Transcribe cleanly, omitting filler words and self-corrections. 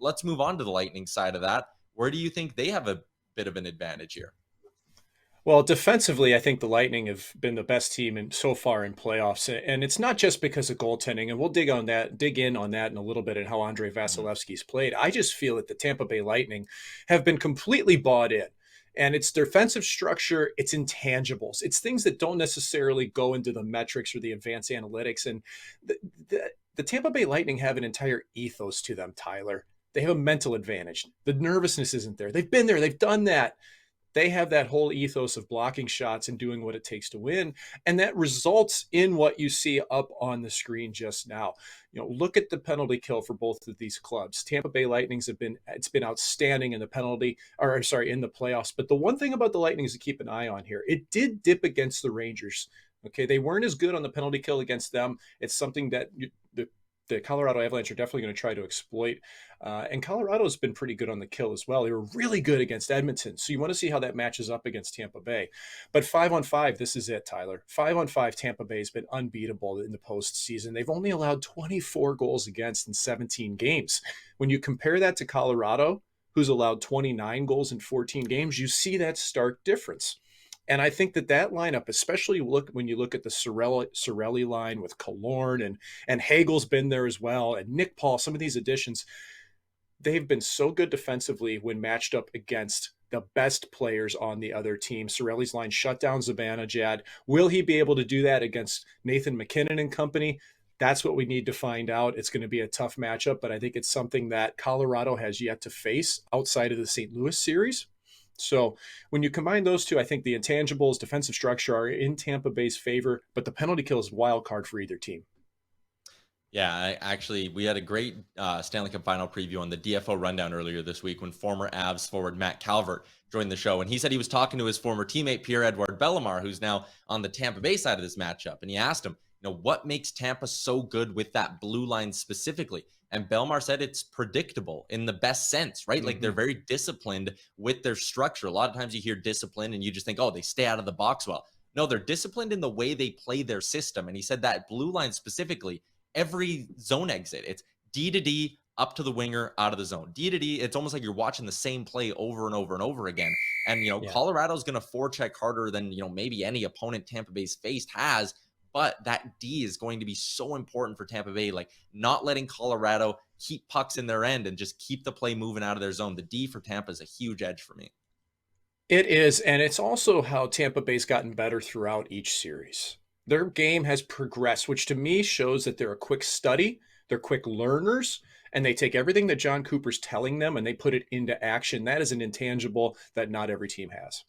let's move on to the Lightning side of that. Where do you think they have a bit of an advantage here? Well, defensively, I think the Lightning have been the best team so far in playoffs, and it's not just because of goaltending. And we'll dig in on that in a little bit, and how Andrei Mhm. Vasilevsky's played. I just feel that the Tampa Bay Lightning have been completely bought in, and it's defensive structure, it's intangibles, it's things that don't necessarily go into the metrics or the advanced analytics. And the, the Tampa Bay Lightning have an entire ethos to them, Tyler. They have a mental advantage. The nervousness isn't there. They've been there. They've done that. They have that whole ethos of blocking shots and doing what it takes to win. And that results in what you see up on the screen just now. Look at the penalty kill for both of these clubs. Tampa Bay Lightnings it's been outstanding in the in the playoffs. But the one thing about the Lightnings to keep an eye on here, it did dip against the Rangers. Okay, they weren't as good on the penalty kill against them. It's something that the Colorado Avalanche are definitely going to try to exploit. And Colorado's been pretty good on the kill as well. They were really good against Edmonton. So you want to see how that matches up against Tampa Bay. But 5-on-5, this is it, Tyler. 5-on-5, Tampa Bay has been unbeatable in the postseason. They've only allowed 24 goals against in 17 games. When you compare that to Colorado, who's allowed 29 goals in 14 games, you see that stark difference. And I think that lineup, especially when you look at the Cirelli line with Killorn and Hagel's been there as well, and Nick Paul, some of these additions, they've been so good defensively when matched up against the best players on the other team. Cirelli's line shut down Zibanejad. Will he be able to do that against Nathan MacKinnon and company? That's what we need to find out. It's going to be a tough matchup, but I think it's something that Colorado has yet to face outside of the St. Louis series. So when you combine those two, I think the intangibles, defensive structure are in Tampa Bay's favor, but the penalty kill is wild card for either team. Yeah, we had a great Stanley Cup Final preview on the DFO Rundown earlier this week when former Avs forward Matt Calvert joined the show. And he said he was talking to his former teammate Pierre-Edouard Bellemare, who's now on the Tampa Bay side of this matchup. And he asked him, what makes Tampa so good with that blue line specifically? And Bellemare said it's predictable in the best sense, right? Mm-hmm. Like they're very disciplined with their structure. A lot of times you hear discipline and you just think, oh, they stay out of the box well. No, they're disciplined in the way they play their system. And he said that blue line specifically, every zone exit, it's D to D, up to the winger, out of the zone. D to D, it's almost like you're watching the same play over and over and over again. And, Colorado's going to forecheck harder than, maybe any opponent Tampa Bay's faced has. But that D is going to be so important for Tampa Bay, like not letting Colorado keep pucks in their end and just keep the play moving out of their zone. The D for Tampa is a huge edge for me. It is, and it's also how Tampa Bay's gotten better throughout each series. Their game has progressed, which to me shows that they're a quick study, they're quick learners, and they take everything that John Cooper's telling them and they put it into action. That is an intangible that not every team has.